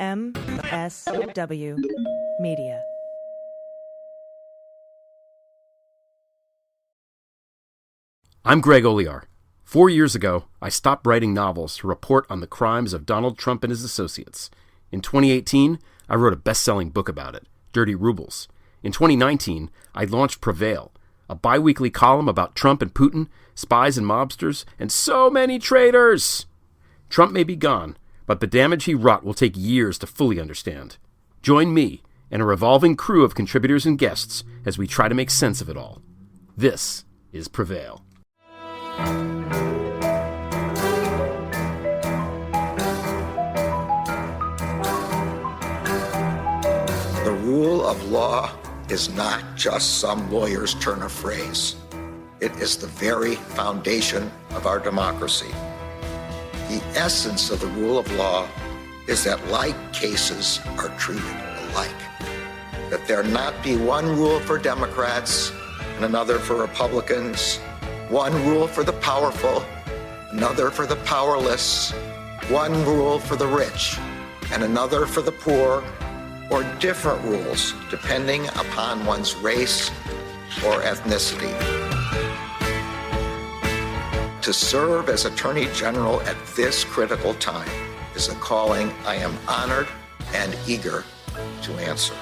MSW Media. I'm Greg Olear. 4 years ago, I stopped writing novels to report on the crimes of Donald Trump and his associates. In 2018, I wrote a best-selling book about it, Dirty Rubles. In 2019, I launched Prevail, a bi-weekly column about Trump and Putin, spies and mobsters, and so many traitors. Trump may be gone, but the damage he wrought will take years to fully understand. Join me and a revolving crew of contributors and guests as we try to make sense of it all. This is Prevail. The rule of law is not just some lawyer's turn of phrase. It is the very foundation of our democracy. The essence of the rule of law is that like cases are treated alike. That there not be one rule for Democrats and another for Republicans, one rule for the powerful, another for the powerless, one rule for the rich and another for the poor, or different rules depending upon one's race or ethnicity. To serve as Attorney General at this critical time is a calling I am honored and eager to answer.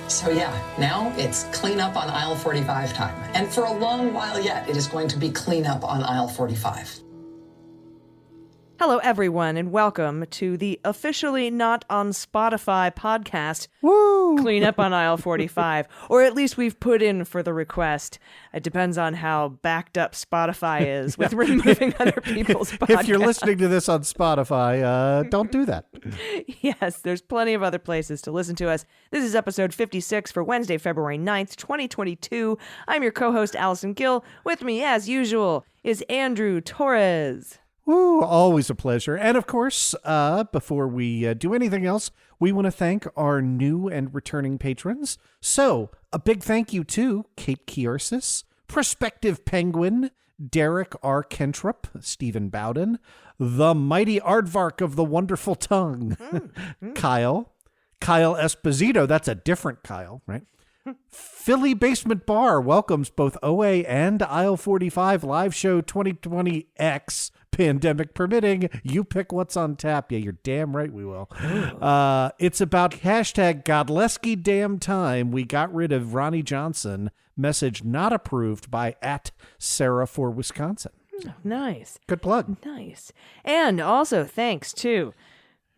So yeah, now it's clean up on aisle 45 time. And for a long while yet, it is going to be clean up on aisle 45. Hello, everyone, and welcome to the officially not on Spotify podcast, Clean Up on Aisle 45, or at least we've put in for the request. It depends on how backed up Spotify is with removing other people's podcasts. If you're listening to this on Spotify, don't do that. Yes, there's plenty of other places to listen to us. This is episode 56 for Wednesday, February 9th, 2022. I'm your co-host, Allison Gill. With me, as usual, is Andrew Torrez. Woo, always a pleasure. And of course, before we do anything else, we want to thank our new and returning patrons. So, a big thank you to Kate Kiorsis, Prospective Penguin, Derek R. Kentrop, Stephen Bowden, the mighty aardvark of the wonderful tongue, Kyle Esposito, that's a different Kyle, right? Philly Basement Bar welcomes both OA and Aisle 45 live show 2020X, pandemic permitting. You pick what's on tap. Yeah, you're damn right we will. It's about hashtag Godleski damn time we got rid of Ronnie Johnson. Message not approved by @Sarah for Wisconsin. Nice. Good plug. Nice. And also thanks to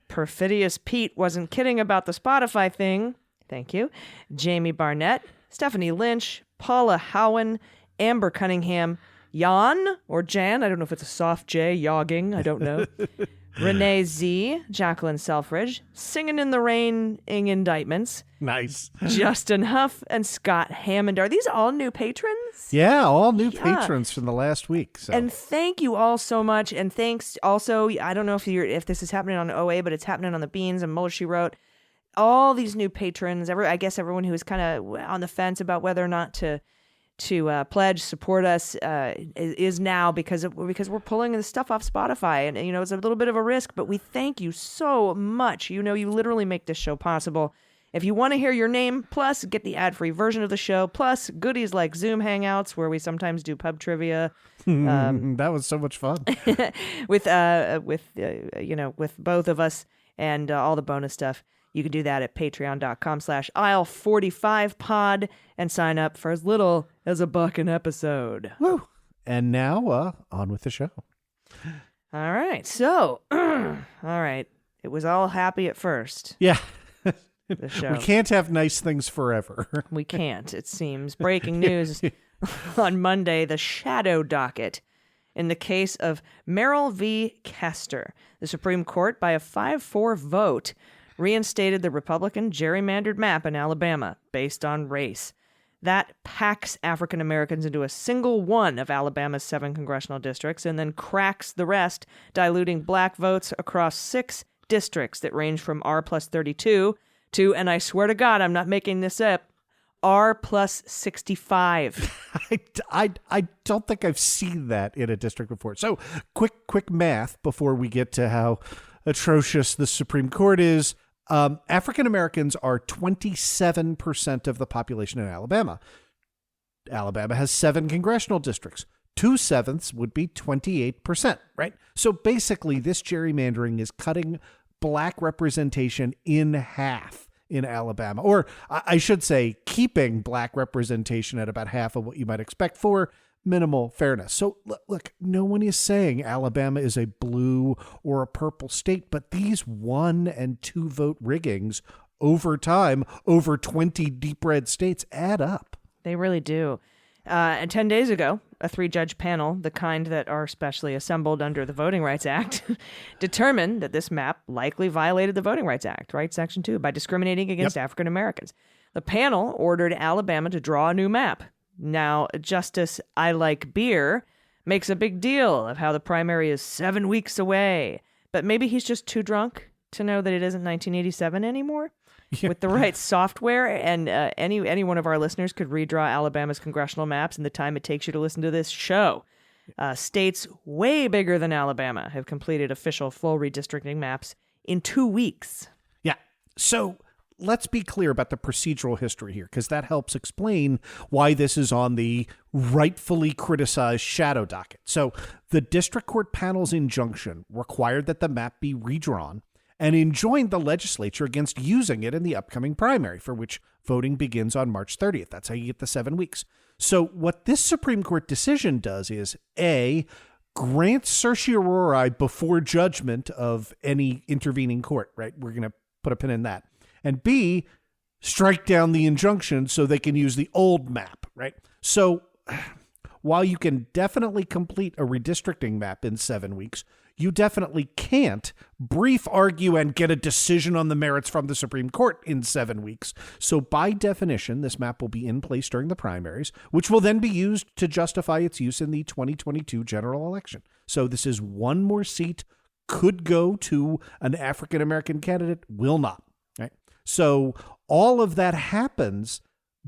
Perfidious Pete wasn't kidding about the Spotify thing. Thank you. Jamie Barnett, Stephanie Lynch, Paula Howen, Amber Cunningham, Jan or Jan, I don't know if it's a soft J, yogging, I don't know. Renee Z, Jacqueline Selfridge, Singing in the Rain, Ing Indictments. Nice. Justin Huff and Scott Hammond. Are these all new patrons? Yeah, all new patrons from the last week. So. And thank you all so much. And thanks also, I don't know if this is happening on OA, but it's happening on the Beans and Muller She Wrote. All these new patrons, I guess everyone who is kind of on the fence about whether or not to pledge, support us, is now because we're pulling the stuff off Spotify, and it's a little bit of a risk, but we thank you so much. You literally make this show possible. If you want to hear your name, plus get the ad-free version of the show, plus goodies like Zoom Hangouts where we sometimes do pub trivia. That was so much fun with both of us and all the bonus stuff. You can do that at patreon.com/aisle45pod and sign up for as little as $1 an episode. Woo. And now, on with the show. All right. So, all right. It was all happy at first. Yeah. The show. We can't have nice things forever. We can't, it seems. Breaking news on Monday, the shadow docket. In the case of Merrill v. Kester, the Supreme Court, by a 5-4 vote, reinstated the Republican gerrymandered map in Alabama based on race. That packs African Americans into a single one of Alabama's 7 congressional districts and then cracks the rest, diluting black votes across 6 districts that range from R+32 to, and I swear to God, I'm not making this up, R+65. I don't think I've seen that in a district before. So quick math before we get to how atrocious the Supreme Court is. African Americans are 27% of the population in Alabama. Alabama has 7 congressional districts. 2/7 would be 28%, right? So basically, this gerrymandering is cutting black representation in half in Alabama, or I should say keeping black representation at about half of what you might expect for minimal fairness. So look, no one is saying Alabama is a blue or a purple state, but these 1 and 2 vote riggings over time, over 20 deep red states add up. They really do. And 10 days ago, a 3-judge panel, the kind that are specially assembled under the Voting Rights Act, determined that this map likely violated the Voting Rights Act, right? Section 2, by discriminating against African Americans. The panel ordered Alabama to draw a new map. Now, Justice I Like Beer makes a big deal of how the primary is 7 weeks away, but maybe he's just too drunk to know that it isn't 1987 anymore. With the right software, and any one of our listeners could redraw Alabama's congressional maps in the time it takes you to listen to this show. States way bigger than Alabama have completed official full redistricting maps in 2 weeks. Yeah. So let's be clear about the procedural history here, because that helps explain why this is on the rightfully criticized shadow docket. So the district court panel's injunction required that the map be redrawn and enjoined the legislature against using it in the upcoming primary, for which voting begins on March 30th. That's how you get the 7 weeks. So what this Supreme Court decision does is, A, grant certiorari before judgment of any intervening court, right? We're going to put a pin in that. And B, strike down the injunction so they can use the old map, right? So while you can definitely complete a redistricting map in 7 weeks, you definitely can't brief, argue, and get a decision on the merits from the Supreme Court in 7 weeks. So by definition, this map will be in place during the primaries, which will then be used to justify its use in the 2022 general election. So this is one more seat, could go to an African-American candidate, will not. Right? So all of that happens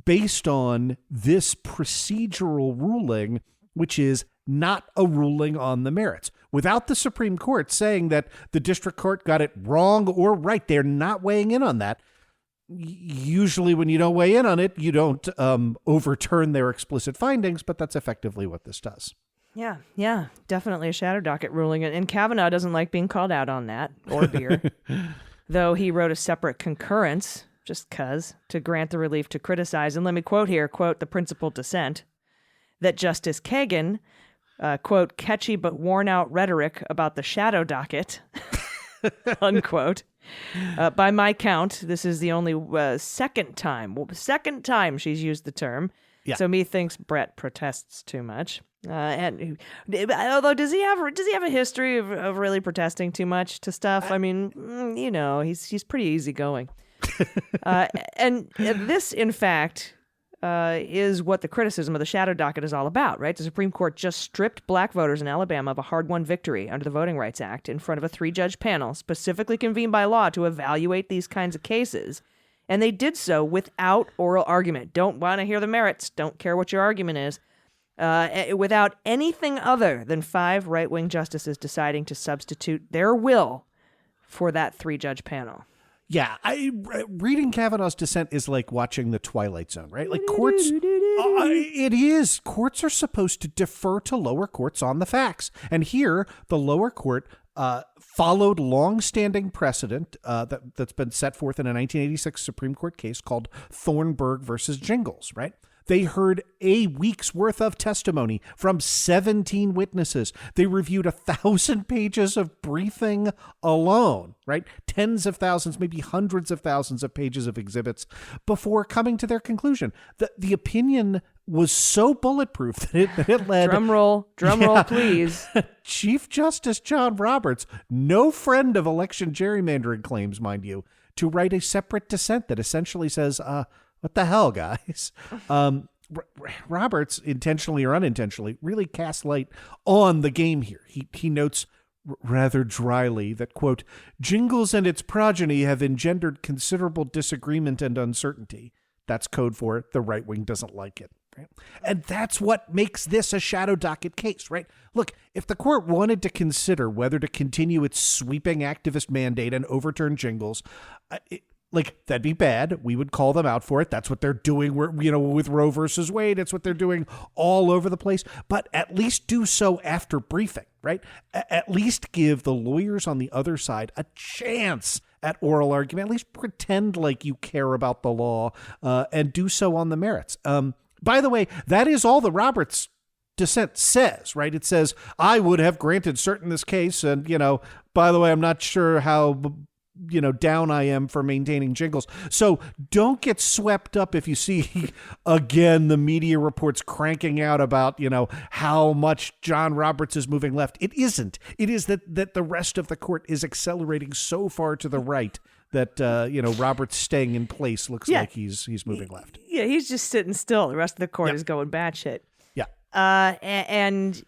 based on this procedural ruling, which is not a ruling on the merits. Without the Supreme Court saying that the district court got it wrong or right, they're not weighing in on that. Usually when you don't weigh in on it, you don't overturn their explicit findings, but that's effectively what this does. Yeah, definitely a shadow docket ruling. And Kavanaugh doesn't like being called out on that, or Beer, though he wrote a separate concurrence, just 'cause, to grant the relief to criticize. And let me quote here, quote, the principal dissent, that Justice Kagan, quote, catchy but worn out rhetoric about the shadow docket, unquote. By my count, this is the only second time she's used the term. Yeah. So methinks Brett protests too much. And although does he have a history of really protesting too much to stuff? I mean, he's pretty easygoing. And this, in fact, is what the criticism of the shadow docket is all about, right? The Supreme Court just stripped black voters in Alabama of a hard-won victory under the Voting Rights Act in front of a 3-judge panel specifically convened by law to evaluate these kinds of cases. And they did so without oral argument. Don't want to hear the merits. Don't care what your argument is. Without anything other than 5 right-wing justices deciding to substitute their will for that 3-judge panel. Yeah, reading Kavanaugh's dissent is like watching The Twilight Zone, right? Like courts, it is. Courts are supposed to defer to lower courts on the facts. And here, the lower court followed long-standing precedent that's been set forth in a 1986 Supreme Court case called Thornburg versus Jingles, right? They heard a week's worth of testimony from 17 witnesses. They reviewed 1,000 pages of briefing alone, right? Tens of thousands, maybe hundreds of thousands of pages of exhibits before coming to their conclusion. The opinion was so bulletproof that it led... Drum roll, please. Chief Justice John Roberts, no friend of election gerrymandering claims, mind you, to write a separate dissent that essentially says... what the hell, guys? Roberts, intentionally or unintentionally, really casts light on the game here. He notes rather dryly that, quote, Jingles and its progeny have engendered considerable disagreement and uncertainty. That's code for it. The right wing doesn't like it. Right? And that's what makes this a shadow docket case, right? Look, if the court wanted to consider whether to continue its sweeping activist mandate and overturn Jingles, that'd be bad. We would call them out for it. That's what they're doing, with Roe versus Wade. It's what they're doing all over the place. But at least do so after briefing, right? At least give the lawyers on the other side a chance at oral argument. At least pretend like you care about the law and do so on the merits. By the way, that is all the Roberts dissent says, right? It says, I would have granted cert in this case. And, by the way, I'm not sure how, down I am for maintaining Jingles. So don't get swept up if you see, again, the media reports cranking out about, how much John Roberts is moving left. It isn't. It is that the rest of the court is accelerating so far to the right that, Roberts staying in place looks like he's moving left. Yeah, he's just sitting still. The rest of the court is going batshit. Yeah. And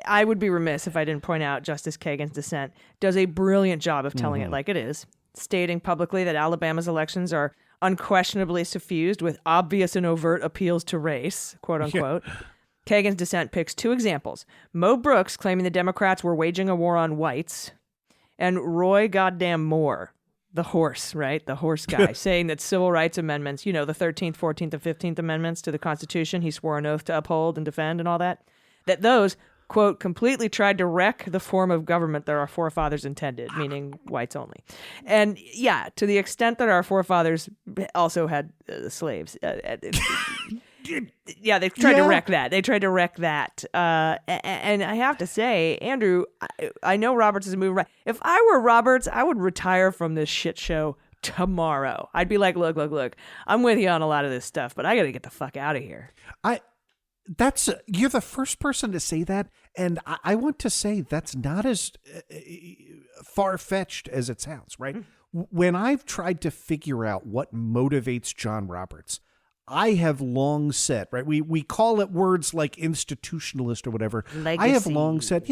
I would be remiss if I didn't point out Justice Kagan's dissent does a brilliant job of telling it like it is, stating publicly that Alabama's elections are unquestionably suffused with obvious and overt appeals to race, quote unquote. Yeah. Kagan's dissent picks two examples. Mo Brooks claiming the Democrats were waging a war on whites, and Roy goddamn Moore, the horse, right? The horse guy, saying that civil rights amendments, the 13th, 14th, and 15th Amendments to the Constitution he swore an oath to uphold and defend and all that those, quote, completely tried to wreck the form of government that our forefathers intended, meaning whites only. And yeah, to the extent that our forefathers also had slaves. Yeah, they tried to wreck that. They tried to wreck that. And I have to say, Andrew, I know Roberts is moving right. If I were Roberts, I would retire from this shit show tomorrow. I'd be like, look, I'm with you on a lot of this stuff, but I got to get the fuck out of here. You're the first person to say that, and I want to say that's not as far-fetched as it sounds, right? When I've tried to figure out what motivates John Roberts, I have long said, right? We call it words like institutionalist or whatever. Legacy. I have long said,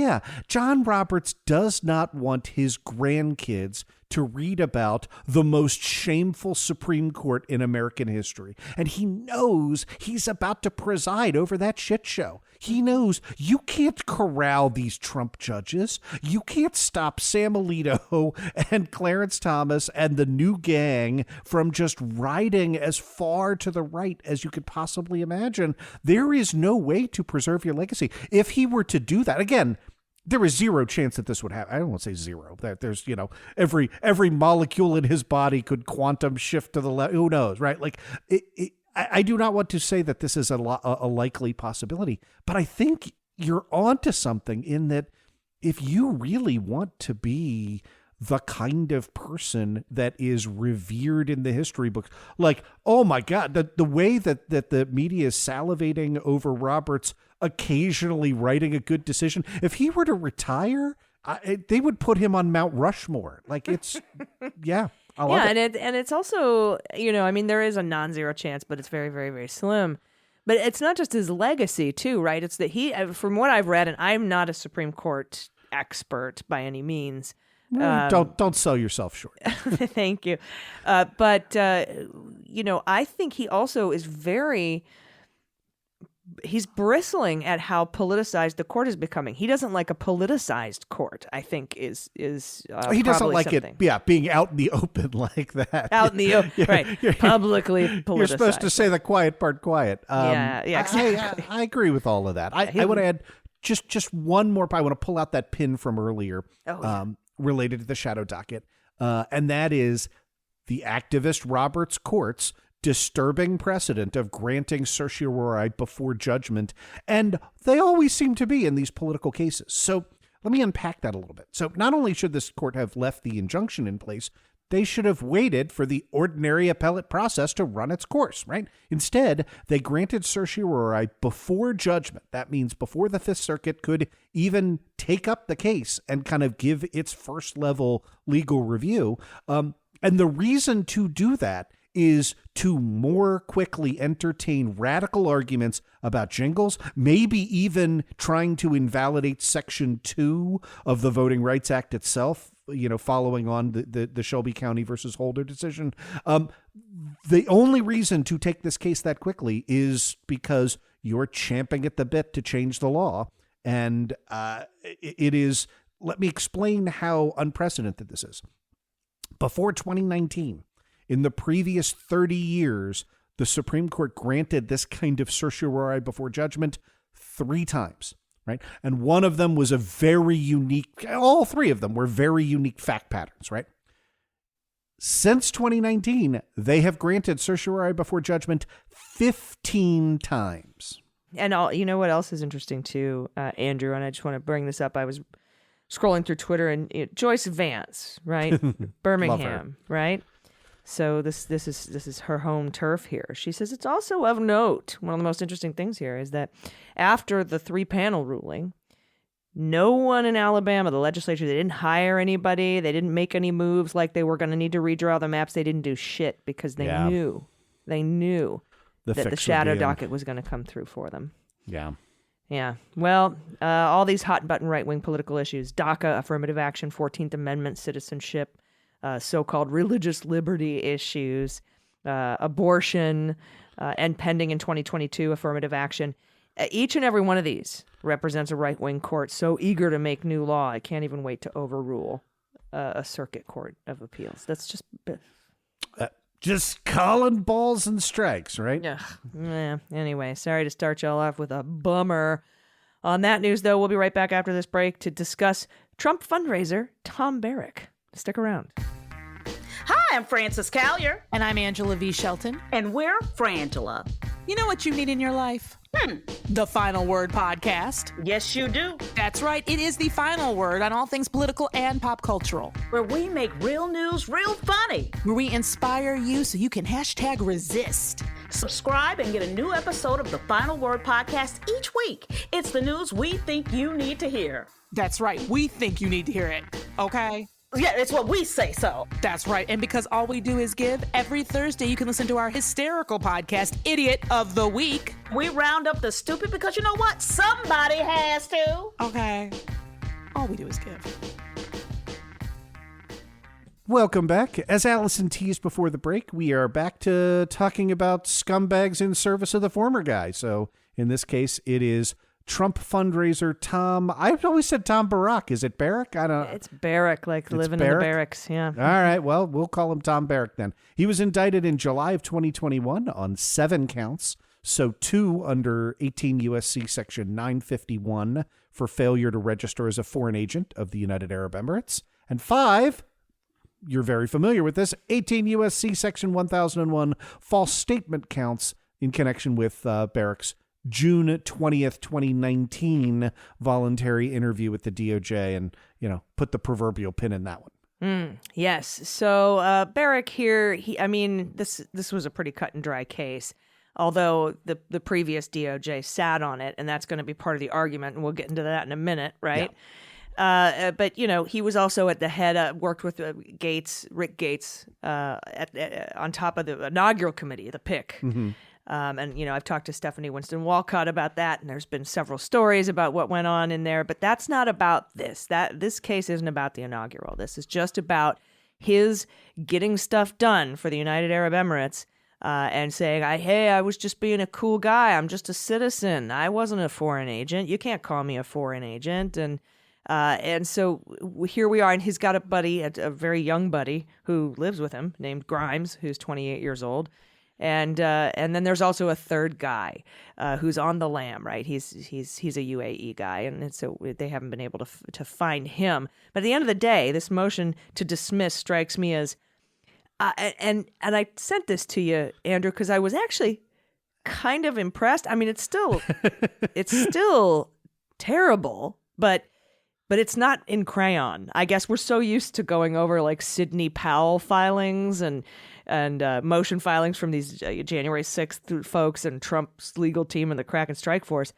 John Roberts does not want his grandkids to read about the most shameful Supreme Court in American history. And he knows he's about to preside over that shit show. He knows you can't corral these Trump judges. You can't stop Sam Alito and Clarence Thomas and the new gang from just riding as far to the right as you could possibly imagine. There is no way to preserve your legacy. If he were to do that, again, there is zero chance that this would happen. I don't want to say zero. That there's, every molecule in his body could quantum shift to the left. Who knows, right? Like, I do not want to say that this is a likely possibility, but I think you're onto something in that if you really want to be the kind of person that is revered in the history books, like, oh my God, the way that the media is salivating over Roberts occasionally writing a good decision. If he were to retire, they would put him on Mount Rushmore. Like, it's, I love it. And it's also, there is a non-zero chance, but it's very, very, very slim. But it's not just his legacy too, right? It's that he, from what I've read, and I'm not a Supreme Court expert by any means. Don't sell yourself short. Thank you. But I think he also is he's bristling at how politicized the court is becoming. He doesn't like a politicized court, I think is he doesn't like something. It being out in the open like that. Out in the open, right. Publicly politicized. You're supposed to say the quiet part quiet. Exactly. I agree with all of that. I want to add just one more. I want to pull out that pin from earlier related to the shadow docket. And that is the activist Roberts courts disturbing precedent of granting certiorari before judgment. And they always seem to be in these political cases. So let me unpack that a little bit. So not only should this court have left the injunction in place, they should have waited for the ordinary appellate process to run its course, right? Instead, they granted certiorari before judgment. That means before the Fifth Circuit could even take up the case and kind of give its first level legal review. And the reason to do that is to more quickly entertain radical arguments about jingles, maybe even trying to invalidate Section 2 of the Voting Rights Act itself, following on the Shelby County versus Holder decision. The only reason to take this case that quickly is because you're champing at the bit to change the law. And it is, let me explain how unprecedented this is. Before 2019, in the previous 30 years, the Supreme Court granted this kind of certiorari before judgment 3 times, right? And one of them was a very unique, all 3 of them were very unique fact patterns, right? Since 2019, they have granted certiorari before judgment 15 times. And you know what else is interesting too, Andrew, and I just want to bring this up. I was scrolling through Twitter and Joyce Vance, right? Birmingham, right? So this is her home turf here. She says it's also of note. One of the most interesting things here is that after the 3-panel ruling, no one in Alabama, the legislature, they didn't hire anybody. They didn't make any moves like they were going to need to redraw the maps. They didn't do shit because they knew that the shadow docket was going to come through for them. Yeah. Yeah. Well, all these hot button right-wing political issues, DACA, affirmative action, 14th Amendment, citizenship, so-called religious liberty issues, abortion, and pending in 2022 affirmative action. Each and every one of these represents a right-wing court so eager to make new law, it can't even wait to overrule a circuit court of appeals. That's just calling balls and strikes, right? Yeah. Anyway, sorry to start y'all off with a bummer. On that news, though, we'll be right back after this break to discuss Trump fundraiser Tom Barrack. Stick around. Hi, I'm Frances Callier. And I'm Angela V. Shelton. And we're Frangela. You know what you need in your life? The Final Word podcast. Yes, you do. That's right. It is the final word on all things political and pop cultural. Where we make real news real funny. Where we inspire you so you can #resist. Subscribe and get a new episode of the Final Word podcast each week. It's the news we think you need to hear. That's right. We think you need to hear it. Okay? Yeah, it's what we say so. That's right. And because all we do is give, every Thursday you can listen to our hysterical podcast, Idiot of the Week. We round up the stupid because you know what? Somebody has to. Okay. All we do is give. Welcome back. As Allison teased before the break, we are back to talking about scumbags in service of the former guy. So in this case, it is Trump fundraiser Tom. I've always said Tom Barrack. Is it Barrack? I don't know. It's Barrack, like it's living Barrack? in the barracks. Yeah. All right. Well, we'll call him Tom Barrack then. He was indicted in July of 2021 on 7 counts. So 2 under 18 U.S.C. Section 951 for failure to register as a foreign agent of the United Arab Emirates. And 5, you're very familiar with this, 18 U.S.C. Section 1001 false statement counts in connection with Barrack's June 20th, 2019 voluntary interview with the DOJ and, put the proverbial pin in that one. Yes. So Barrack here, this was a pretty cut and dry case, although the previous DOJ sat on it, and that's going to be part of the argument, and we'll get into that in a minute, right? Yeah. But, he was also at the head, worked with Rick Gates, on top of the inaugural committee, the PIC. Mm-hmm. And, I've talked to Stephanie Winston Walcott about that, and there's been several stories about what went on in there, but that's not about this. This case isn't about the inaugural. This is just about his getting stuff done for the United Arab Emirates and saying, I was just being a cool guy. I'm just a citizen. I wasn't a foreign agent. You can't call me a foreign agent. And so here we are, and he's got a buddy, a very young buddy who lives with him named Grimes, who's 28 years old. And then there's also a third guy who's on the lam, right? He's a UAE guy, and so they haven't been able to find him. But at the end of the day, this motion to dismiss strikes me as, and I sent this to you, Andrew, because I was actually kind of impressed. I mean, it's still terrible, but it's not in crayon. I guess we're so used to going over like Sidney Powell filings and motion filings from these January 6th folks and Trump's legal team and the crack and strike force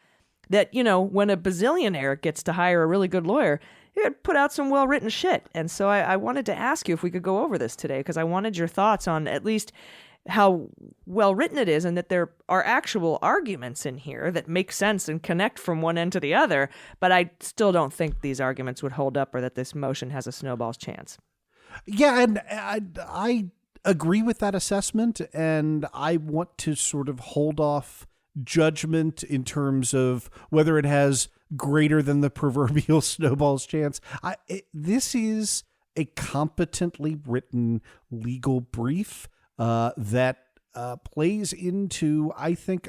that, when a bazillionaire gets to hire a really good lawyer, it put out some well-written shit. And so I wanted to ask you if we could go over this today, because I wanted your thoughts on at least how well written it is and that there are actual arguments in here that make sense and connect from one end to the other. But I still don't think these arguments would hold up or that this motion has a snowball's chance. Yeah, and I agree with that assessment, and I want to sort of hold off judgment in terms of whether it has greater than the proverbial snowball's chance. This is a competently written legal brief that plays into, I think,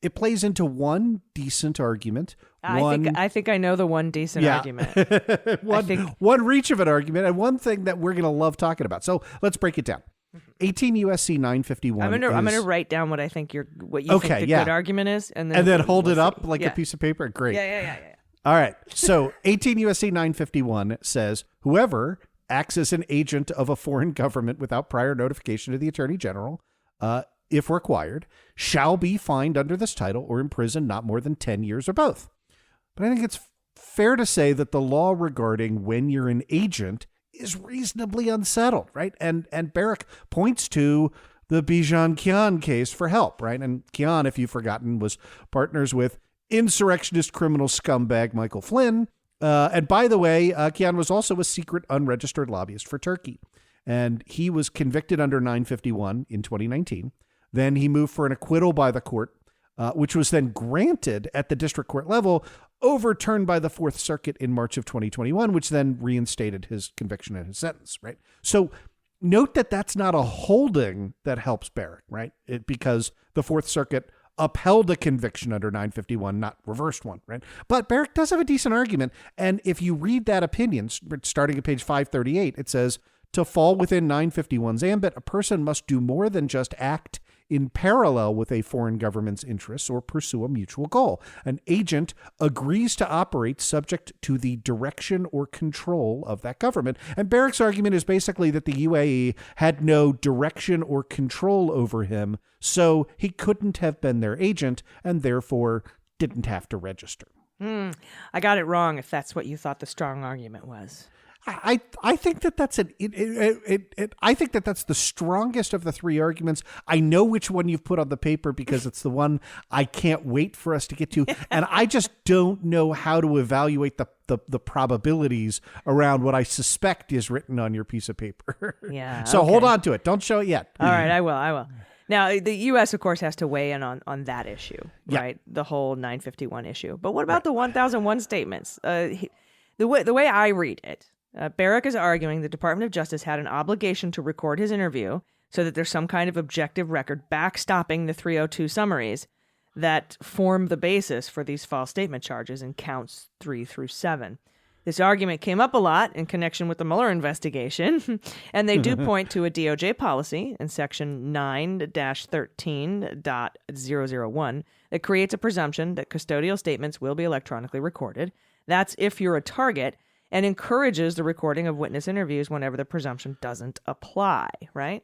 it plays into one decent argument. I think I know the one decent argument. One reach of an argument, and one thing that we're going to love talking about. So let's break it down. 18 U.S.C. 951. I'm gonna write down what I think what you think the good argument is, and then hold it up like a piece of paper. Great. Yeah. All right. So 18 U.S.C. 951 says, whoever acts as an agent of a foreign government without prior notification to the Attorney General, if required, shall be fined under this title or imprisoned not more than 10 years or both. But I think it's fair to say that the law regarding when you're an agent is reasonably unsettled, right? And Barrack points to the Bijan Kian case for help, right? And Kian, if you've forgotten, was partners with insurrectionist criminal scumbag Michael Flynn. And by the way, Kian was also a secret unregistered lobbyist for Turkey. And he was convicted under 951 in 2019. Then he moved for an acquittal by the court, which was then granted at the district court level, overturned by the Fourth Circuit in March of 2021, which then reinstated his conviction and his sentence, right? So note that that's not a holding that helps Barrack, right? Because the Fourth Circuit upheld a conviction under 951, not reversed one, right? But Barrack does have a decent argument. And if you read that opinion, starting at page 538, it says, to fall within 951's ambit, a person must do more than just act in parallel with a foreign government's interests or pursue a mutual goal. An agent agrees to operate subject to the direction or control of that government. And Barrack's argument is basically that the UAE had no direction or control over him, so he couldn't have been their agent and therefore didn't have to register. I got it wrong if that's what you thought the strong argument was. I think that that's I think that that's the strongest of the three arguments. I know which one you've put on the paper because it's the one I can't wait for us to get to, and I just don't know how to evaluate the probabilities around what I suspect is written on your piece of paper. Yeah. So hold on to it. Don't show it yet. All right, I will. Now, the U.S., of course, has to weigh in on that issue, right? The whole 951 issue. But what about the 1001 statements? The way I read it, Barrack is arguing the Department of Justice had an obligation to record his interview so that there's some kind of objective record backstopping the 302 summaries that form the basis for these false statement charges in counts 3 through 7. This argument came up a lot in connection with the Mueller investigation, and they do point to a DOJ policy in section 9-13.001 that creates a presumption that custodial statements will be electronically recorded. That's if you're a target, and encourages the recording of witness interviews whenever the presumption doesn't apply, right?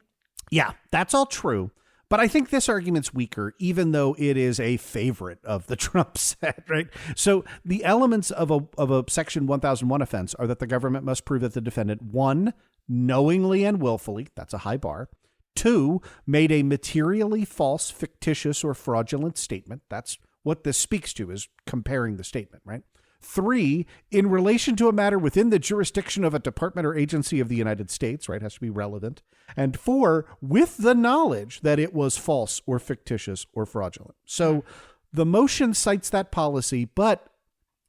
Yeah, that's all true. But I think this argument's weaker, even though it is a favorite of the Trump set, right? So the elements of a Section 1001 offense are that the government must prove that the defendant, 1, knowingly and willfully, that's a high bar, 2, made a materially false, fictitious, or fraudulent statement. That's what this speaks to, is comparing the statement, right? 3, in relation to a matter within the jurisdiction of a department or agency of the United States, right? Has to be relevant. And 4, with the knowledge that it was false or fictitious or fraudulent. So the motion cites that policy, but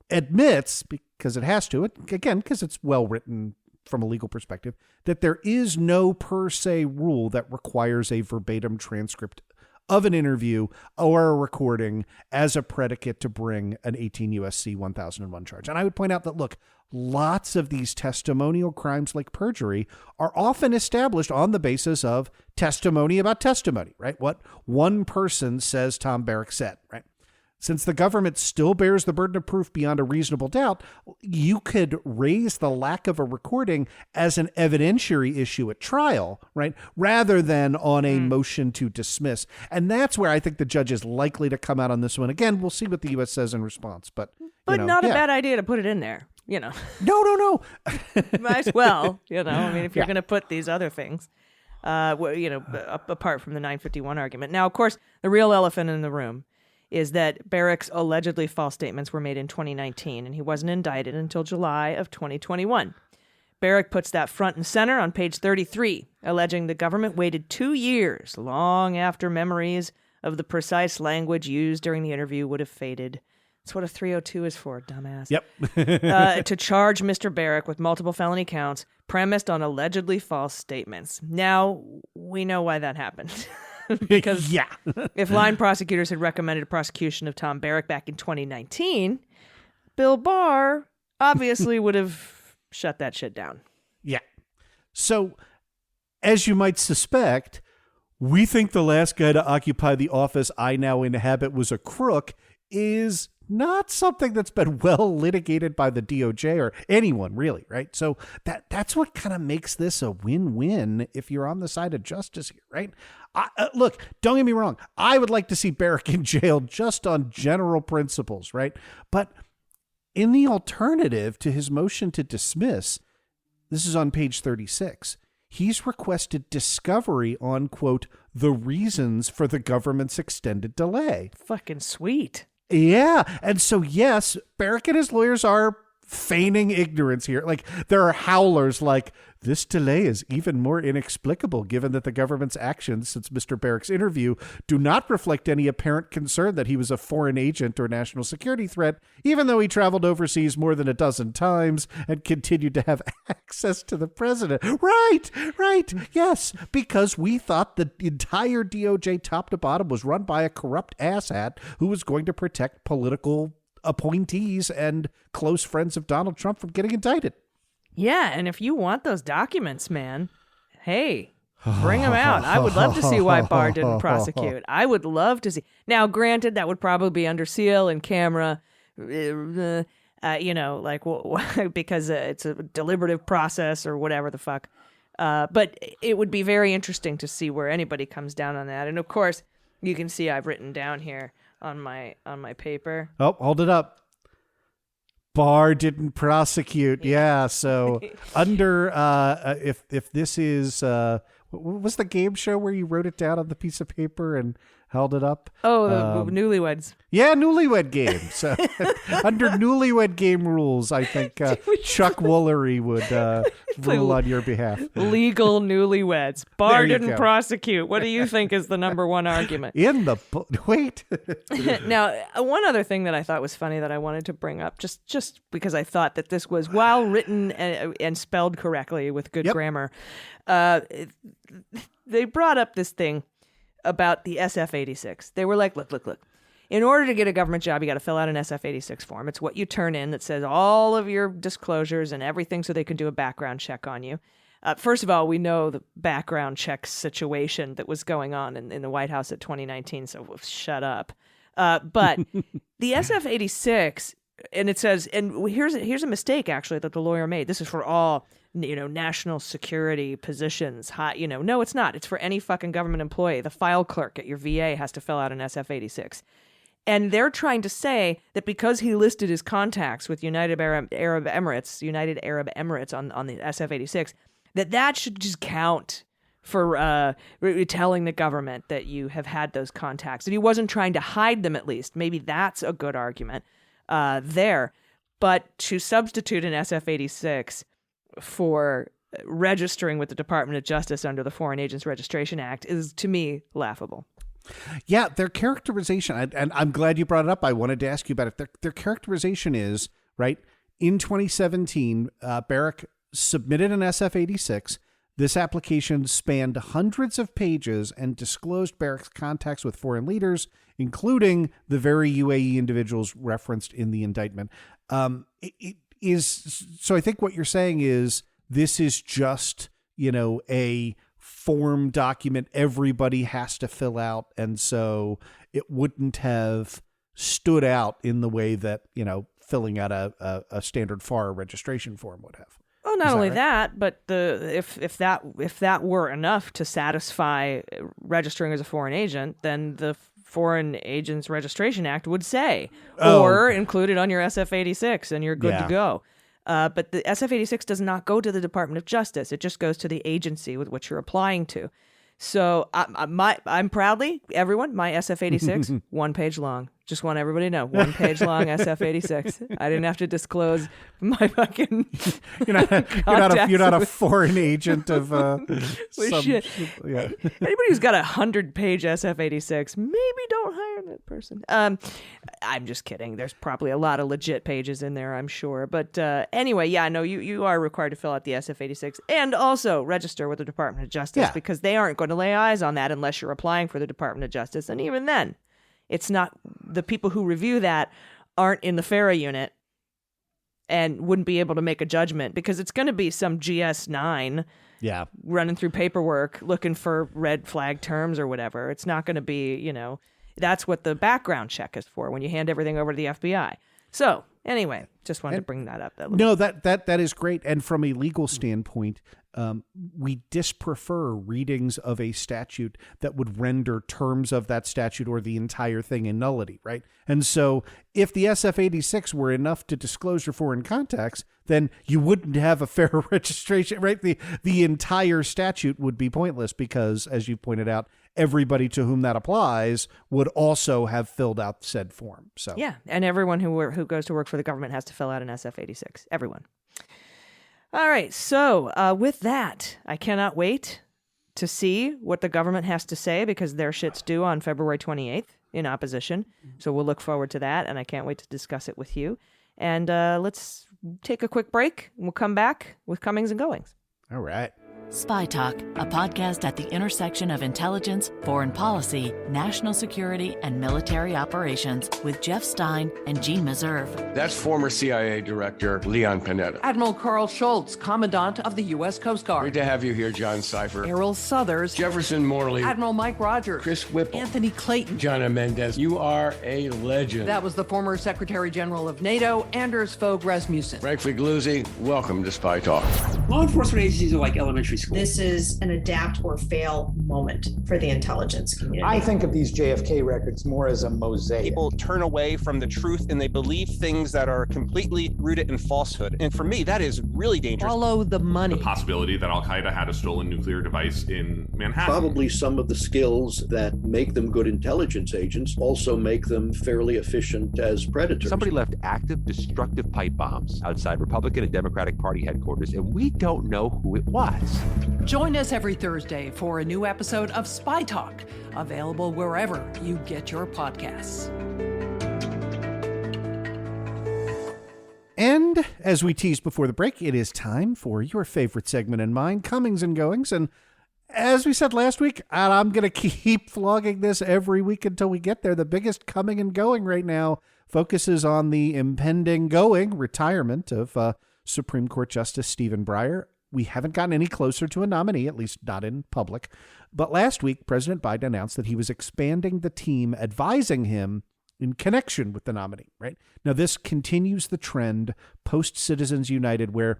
admits, because it has to, again, because it's well written from a legal perspective, that there is no per se rule that requires a verbatim transcript of an interview or a recording as a predicate to bring an 18 U.S.C. 1001 charge. And I would point out that, look, lots of these testimonial crimes like perjury are often established on the basis of testimony about testimony, right? What one person says Tom Barrack said, right? Since the government still bears the burden of proof beyond a reasonable doubt, you could raise the lack of a recording as an evidentiary issue at trial, right? Rather than on a motion to dismiss. And that's where I think the judge is likely to come out on this one. Again, we'll see what the U.S. says in response. But not a bad idea to put it in there, you know. No. Might as well, you know. I mean, if you're going to put these other things. apart from the 951 argument. Now, of course, the real elephant in the room is that Barrack's allegedly false statements were made in 2019, and he wasn't indicted until July of 2021. Barrack puts that front and center on page 33, alleging the government waited 2 years, long after memories of the precise language used during the interview would have faded. That's what a 302 is for, dumbass. Yep. To charge Mr. Barrack with multiple felony counts premised on allegedly false statements. Now, we know why that happened. Because if line prosecutors had recommended a prosecution of Tom Barrack back in 2019, Bill Barr obviously would have shut that shit down. Yeah. So, as you might suspect, we think the last guy to occupy the office I now inhabit was a crook is not something that's been well litigated by the DOJ or anyone really, right? So that's what kind of makes this a win-win if you're on the side of justice here, right? Look, don't get me wrong. I would like to see Barrack in jail just on general principles, right? But in the alternative to his motion to dismiss, this is on page 36, he's requested discovery on, quote, the reasons for the government's extended delay. Fucking sweet. Yeah. And so, yes, Barrack and his lawyers are feigning ignorance here. Like, there are howlers like, this delay is even more inexplicable given that the government's actions since Mr. Barrack's interview do not reflect any apparent concern that he was a foreign agent or national security threat, even though he traveled overseas more than a dozen times and continued to have access to the president. Right. Yes, because we thought the entire DOJ top to bottom was run by a corrupt asshat who was going to protect political appointees and close friends of Donald Trump from getting indicted. Yeah, and if you want those documents, man, hey, bring them out. I would love to see why Barr didn't prosecute. I would love to see. Now, granted, that would probably be under seal and camera, because it's a deliberative process or whatever the fuck. But it would be very interesting to see where anybody comes down on that. And of course, you can see I've written down here on my paper. Oh, hold it up. Barr didn't prosecute. Yeah. So under if this is what was the game show where you wrote it down on the piece of paper and held it up? Oh, the Newlyweds. Yeah, Newlywed Game. So under Newlywed Game rules, I think Chuck Woolery would rule on your behalf. Legal Newlyweds. Barr didn't prosecute. What do you think is the number one argument? Wait. Now, one other thing that I thought was funny that I wanted to bring up, just because I thought that this was well written and spelled correctly with good grammar. They brought up this thing about the SF-86. They were like, look. In order to get a government job, you got to fill out an SF-86 form. It's what you turn in that says all of your disclosures and everything so they can do a background check on you. First of all, we know the background check situation that was going on in the White House at 2019, so shut up. But the SF-86, and it says, and here's a mistake, actually, that the lawyer made. This is for all national security positions. No, it's not. It's for any fucking government employee. The file clerk at your VA has to fill out an SF-86. And they're trying to say that because he listed his contacts with United Arab Emirates on the SF-86, that should just count for telling the government that you have had those contacts. That he wasn't trying to hide them, at least. Maybe that's a good argument there. But to substitute an SF-86 for registering with the Department of Justice under the Foreign Agents Registration Act is, to me, laughable. Yeah, their characterization, and I'm glad you brought it up. I wanted to ask you about it. Their characterization is, right, in 2017, Barrack submitted an SF-86. This application spanned hundreds of pages and disclosed Barrack's contacts with foreign leaders, including the very UAE individuals referenced in the indictment. So I think what you're saying is this is just, a form document everybody has to fill out. And so it wouldn't have stood out in the way that, filling out a standard FARA registration form would have. Well, not only that, but if that were enough to satisfy registering as a foreign agent, then the Foreign Agents Registration Act would say, or include it on your SF-86, and you're good to go. But the SF-86 does not go to the Department of Justice. It just goes to the agency with which you're applying to. So I'm proudly, everyone, my SF-86, 1 page long. Just want everybody to know, 1 page long SF-86. I didn't have to disclose my fucking You're not a foreign agent of shit. Yeah. Anybody who's got a 100-page SF-86, maybe don't hire that person. I'm just kidding. There's probably a lot of legit pages in there, I'm sure. But anyway, yeah, no, you are required to fill out the SF-86 and also register with the Department of Justice because they aren't going to lay eyes on that unless you're applying for the Department of Justice. And even then, it's not, the people who review that aren't in the FARA unit and wouldn't be able to make a judgment because it's going to be some GS9 running through paperwork looking for red flag terms or whatever. It's not going to be, that's what the background check is for when you hand everything over to the FBI. So anyway, just wanted to bring that up. That is great. And from a legal standpoint, we disprefer readings of a statute that would render terms of that statute or the entire thing in nullity, right? And so if the SF-86 were enough to disclose your foreign contacts, then you wouldn't have a FARA registration, right? The entire statute would be pointless because, as you pointed out, everybody to whom that applies would also have filled out said form. So yeah, and everyone who goes to work for the government has to fill out an SF-86. Everyone. All right, so with that, I cannot wait to see what the government has to say because their shit's due on February 28th in opposition. So we'll look forward to that, and I can't wait to discuss it with you. And let's take a quick break, and we'll come back with comings and goings. All right. Spy Talk, a podcast at the intersection of intelligence, foreign policy, national security, and military operations with Jeff Stein and Gene Meserve. That's former CIA Director Leon Panetta. Admiral Carl Schultz, Commandant of the U.S. Coast Guard. Great to have you here, John Cipher. Errol Southers. Jefferson Morley. Admiral Mike Rogers. Chris Whipple. Anthony Clayton. John Mendez. You are a legend. That was the former Secretary General of NATO, Anders Fogh Rasmussen. Frank Figluzzi, welcome to Spy Talk. Law enforcement agencies are like elementary school. This is an adapt or fail moment for the intelligence community. I think of these JFK records more as a mosaic. People turn away from the truth and they believe things that are completely rooted in falsehood. And for me, that is really dangerous. Follow the money. The possibility that Al-Qaeda had a stolen nuclear device in Manhattan. Probably some of the skills that make them good intelligence agents also make them fairly efficient as predators. Somebody left active, destructive pipe bombs outside Republican and Democratic Party headquarters, and we don't know who it was. Join us every Thursday for a new episode of Spy Talk, available wherever you get your podcasts. And as we teased before the break, it is time for your favorite segment and mine, Comings and Goings. And as we said last week, and I'm going to keep flogging this every week until we get there, the biggest coming and going right now focuses on the impending retirement of Supreme Court Justice Stephen Breyer. We haven't gotten any closer to a nominee, at least not in public. But last week, President Biden announced that he was expanding the team advising him in connection with the nominee, right? Now, this continues the trend post-Citizens United, where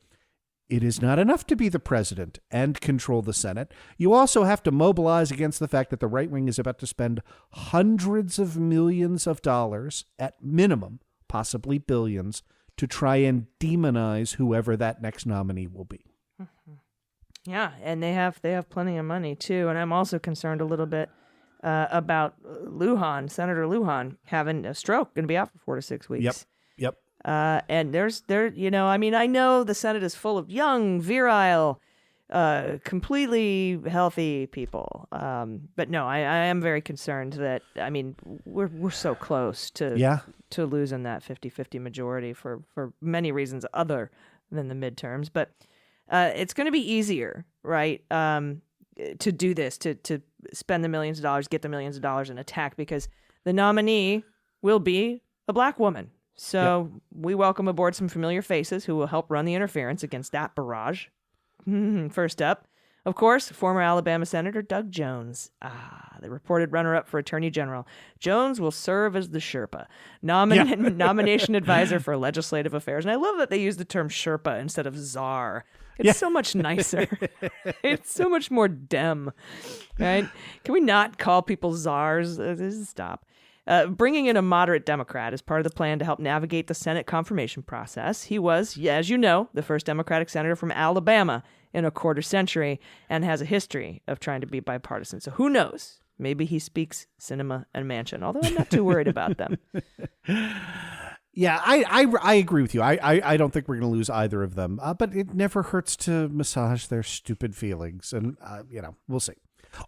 it is not enough to be the president and control the Senate. You also have to mobilize against the fact that the right wing is about to spend hundreds of millions of dollars at minimum, possibly billions, to try and demonize whoever that next nominee will be. Yeah, and they have plenty of money too. And I'm also concerned a little bit about Senator Lujan having a stroke, going to be out for 4 to 6 weeks. Yep. And I know the Senate is full of young, virile, completely healthy people. But no, I am very concerned that, we're so close to losing that 50-50 majority for many reasons other than the midterms. But it's going to be easier, right, to do this, to spend the millions of dollars, get the millions of dollars and attack, because the nominee will be a black woman. So we welcome aboard some familiar faces who will help run the interference against that barrage. First up, of course, former Alabama Senator Doug Jones, the reported runner-up for Attorney General. Jones will serve as the Sherpa, nomination advisor for legislative affairs. And I love that they use the term Sherpa instead of czar. It's so much nicer. It's so much more dem, right? Can we not call people czars? Stop. bringing in a moderate Democrat as part of the plan to help navigate the Senate confirmation process. He was, as you know, the first Democratic senator from Alabama in a quarter century and has a history of trying to be bipartisan. So who knows? Maybe he speaks Sinema and Manchin, although I'm not too worried about them. Yeah, I agree with you. I don't think we're going to lose either of them, but it never hurts to massage their stupid feelings. And, we'll see.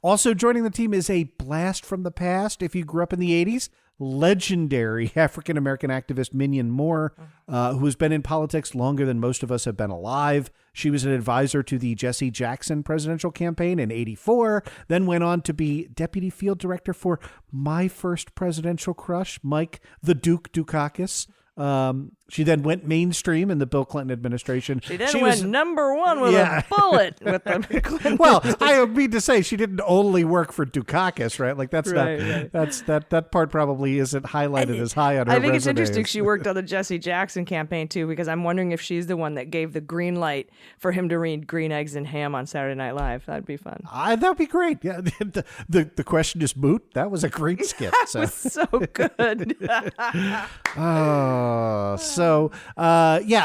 Also joining the team is a blast from the past. If you grew up in the 80s, legendary African-American activist Minion Moore, who has been in politics longer than most of us have been alive. She was an advisor to the Jesse Jackson presidential campaign in 84, then went on to be deputy field director for my first presidential crush, Mike the Duke Dukakis. She then went mainstream in the Bill Clinton administration. She then went number one with a bullet with the Clinton. Well, I mean to say she didn't only work for Dukakis, right? Like that's right. That part probably isn't highlighted as high on her resume. I think it's interesting she worked on the Jesse Jackson campaign too, because I'm wondering if she's the one that gave the green light for him to read Green Eggs and Ham on Saturday Night Live. That'd be fun. That'd be great. Yeah, the question is moot. That was a great skit. That was so good.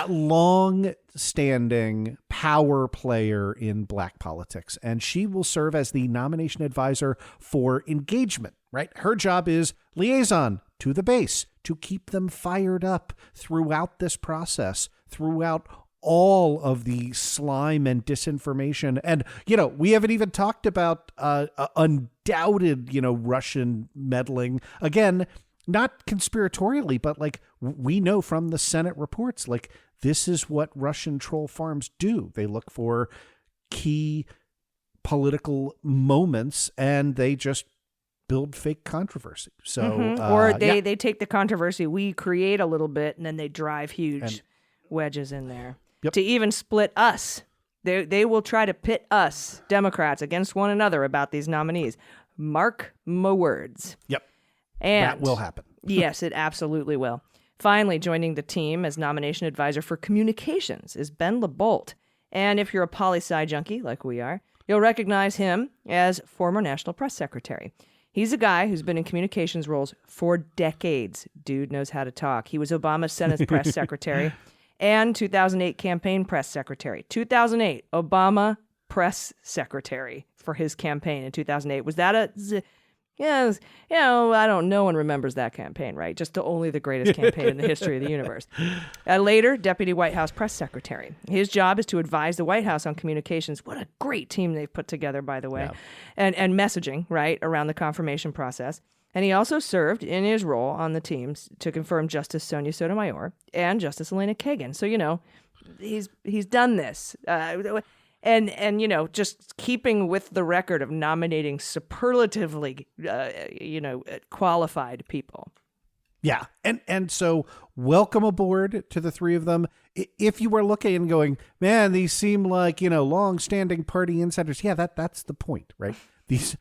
Long-standing power player in black politics, and she will serve as the nomination advisor for engagement, right? Her job is liaison to the base to keep them fired up throughout this process, throughout all of the slime and disinformation. And, we haven't even talked about undoubted, Russian meddling. Again, not conspiratorially, but we know from the Senate reports, this is what Russian troll farms do. They look for key political moments and they just build fake controversy. So, or they take the controversy we create a little bit and then they drive huge wedges in there to even split us. They will try to pit us Democrats against one another about these nominees. Mark my words. Yep. And that will happen. Yes, it absolutely will. Finally, joining the team as nomination advisor for communications is Ben LaBolt. And if you're a poli-sci junkie like we are, you'll recognize him as former National Press Secretary. He's a guy who's been in communications roles for decades. Dude knows how to talk. He was Obama's Senate Press Secretary and 2008 campaign press secretary. 2008, Obama press secretary for his campaign in 2008. Was that Yes, I don't. No one remembers that campaign, right? Just only the greatest campaign in the history of the universe. Later, Deputy White House Press Secretary. His job is to advise the White House on communications. What a great team they've put together, by the way, and messaging, right, around the confirmation process. And he also served in his role on the teams to confirm Justice Sonia Sotomayor and Justice Elena Kagan. So he's done this. And just keeping with the record of nominating superlatively, qualified people. Yeah. And so welcome aboard to the three of them. If you were looking and going, man, these seem like, long-standing party insiders. Yeah, that's the point, right? These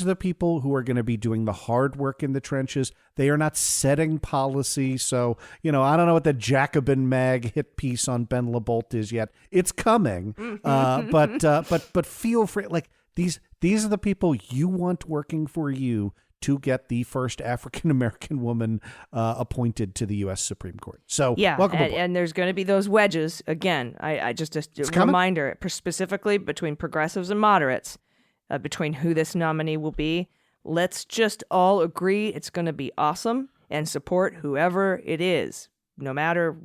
are the people who are going to be doing the hard work in the trenches. They are not setting policy. So, I don't know what the Jacobin Mag hit piece on Ben LaBolt is yet. It's coming. But feel free. These are the people you want working for you to get the first African-American woman appointed to the U.S. Supreme Court. So welcome aboard. And there's going to be those wedges. Again, I just a reminder, specifically between progressives and moderates, between who this nominee will be. Let's just all agree it's going to be awesome and support whoever it is, no matter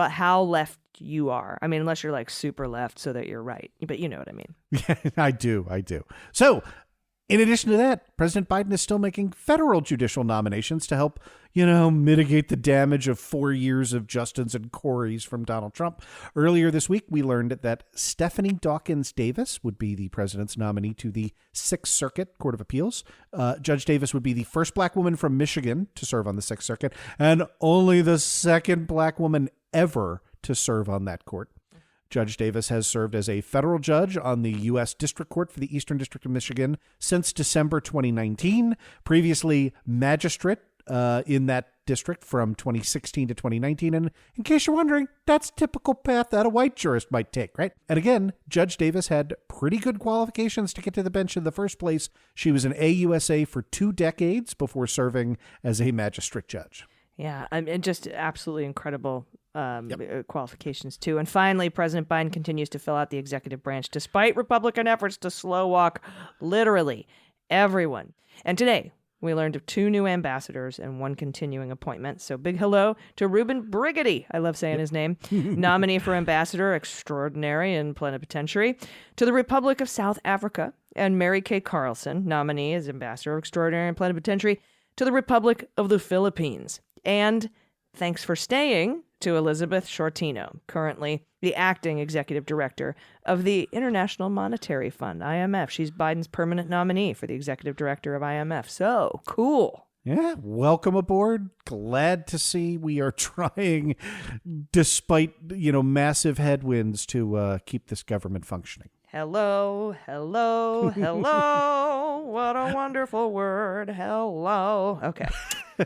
how left you are. I mean, unless you're super left so that you're right, but you know what I mean. Yeah, I do. So in addition to that, President Biden is still making federal judicial nominations to help, mitigate the damage of 4 years of Justins and Corys from Donald Trump. Earlier this week, we learned that Stephanie Dawkins Davis would be the president's nominee to the Sixth Circuit Court of Appeals. Judge Davis would be the first black woman from Michigan to serve on the Sixth Circuit and only the second black woman ever to serve on that court. Judge Davis has served as a federal judge on the U.S. District Court for the Eastern District of Michigan since December 2019, previously magistrate in that district from 2016 to 2019. And in case you're wondering, that's a typical path that a white jurist might take, right? And again, Judge Davis had pretty good qualifications to get to the bench in the first place. She was an AUSA for 2 decades before serving as a magistrate judge. Yeah, and just absolutely incredible qualifications, too. And finally, President Biden continues to fill out the executive branch despite Republican efforts to slow walk literally everyone. And today, we learned of 2 new ambassadors and 1 continuing appointment. So big hello to Ruben Brigady, I love saying his name, nominee for Ambassador Extraordinary and Plenipotentiary to the Republic of South Africa, and Mary Kay Carlson, nominee as Ambassador Extraordinary and Plenipotentiary to the Republic of the Philippines. And thanks for staying to Elizabeth Shortino, currently the acting executive director of the International Monetary Fund, IMF. She's Biden's permanent nominee for the executive director of IMF. So cool. Yeah, welcome aboard. Glad to see we are trying, despite, massive headwinds, to keep this government functioning. Hello, hello, hello. What a wonderful word. Hello. Okay.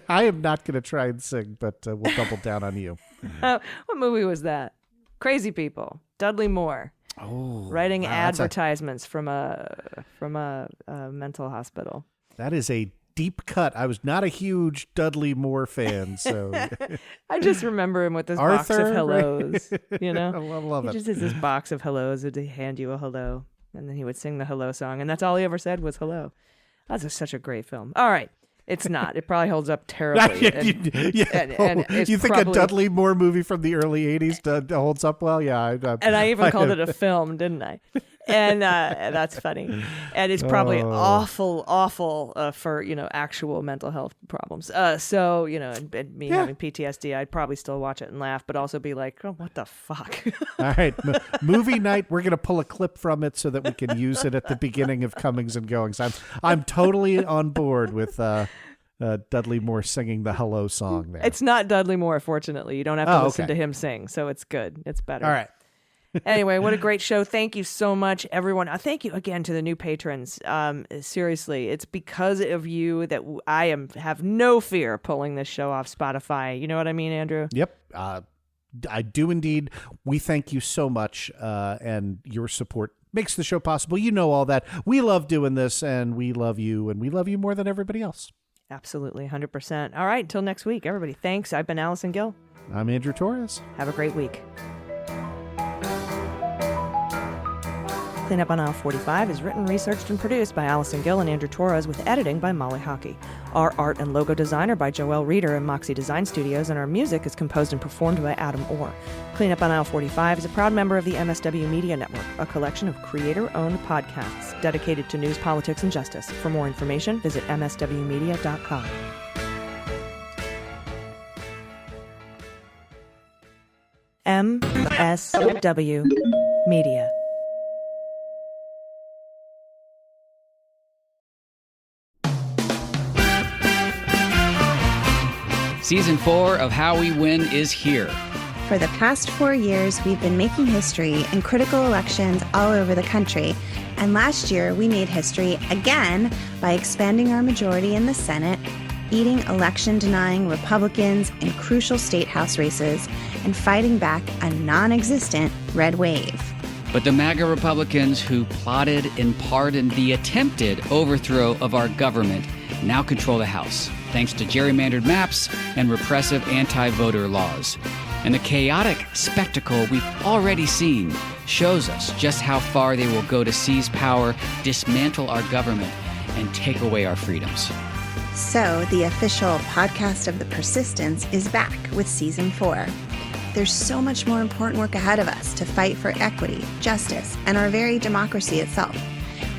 I am not going to try and sing, but we'll double down on you. What movie was that? Crazy People. Dudley Moore. Oh, writing advertisements from a mental hospital. That is a deep cut. I was not a huge Dudley Moore fan, so I just remember him with this box of hellos. You know, I love it. He just has this box of hellos and he'd hand you a hello, and then he would sing the hello song, and that's all he ever said was hello. That's such a great film. All right. It's not. It probably holds up terribly. And it's you think probably, a Dudley Moore movie from the early 80s holds up well? Yeah. And I even called it a film, didn't I? And that's funny. And it's probably awful for, actual mental health problems. So, and me having PTSD, I'd probably still watch it and laugh, but also be like, oh, what the fuck? All right. Movie night, we're going to pull a clip from it so that we can use it at the beginning of Comings and Goings. I'm totally on board with Dudley Moore singing the hello song there. It's not Dudley Moore, fortunately. You don't have to listen to him sing, so it's good. It's better. All right. Anyway, what a great show. Thank you so much, everyone. Thank you again to the new patrons. Seriously, it's because of you that I have no fear pulling this show off Spotify. You know what I mean, Andrew? Yep. I do indeed. We thank you so much, and your support makes the show possible. You know all that. We love doing this, and we love you, and we love you more than everybody else. Absolutely, 100%. All right, until next week, everybody. Thanks. I've been Allison Gill. I'm Andrew Torrez. Have a great week. Cleanup on Aisle 45 is written, researched, and produced by Allison Gill and Andrew Torrez, with editing by Molly Hockey. Our art and logo design are by Joelle Reeder and Moxie Design Studios, and our music is composed and performed by Adam Orr. Cleanup on Aisle 45 is a proud member of the MSW Media Network, a collection of creator-owned podcasts dedicated to news, politics, and justice. For more information, visit mswmedia.com. MSW Media. Season 4 of How We Win is here. For the past 4 years, we've been making history in critical elections all over the country. And last year, we made history again by expanding our majority in the Senate, beating election-denying Republicans in crucial state house races, and fighting back a non-existent red wave. But the MAGA Republicans who plotted and pardoned the attempted overthrow of our government now control the House, thanks to gerrymandered maps and repressive anti-voter laws. And the chaotic spectacle we've already seen shows us just how far they will go to seize power, dismantle our government, and take away our freedoms. So, the official podcast of The Persistence is back with Season 4. There's so much more important work ahead of us to fight for equity, justice, and our very democracy itself.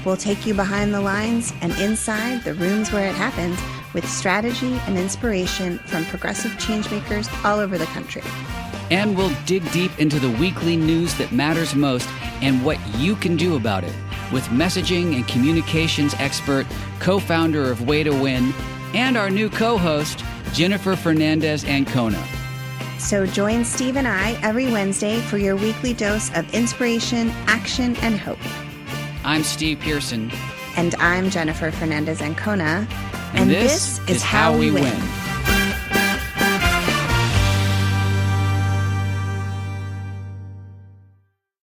We'll take you behind the lines and inside the rooms where it happens with strategy and inspiration from progressive changemakers all over the country. And we'll dig deep into the weekly news that matters most and what you can do about it with messaging and communications expert, co-founder of Way to Win, and our new co-host, Jennifer Fernandez-Ancona. So join Steve and I every Wednesday for your weekly dose of inspiration, action, and hope. I'm Steve Pearson. And I'm Jennifer Fernandez-Ancona. And this is How We Win.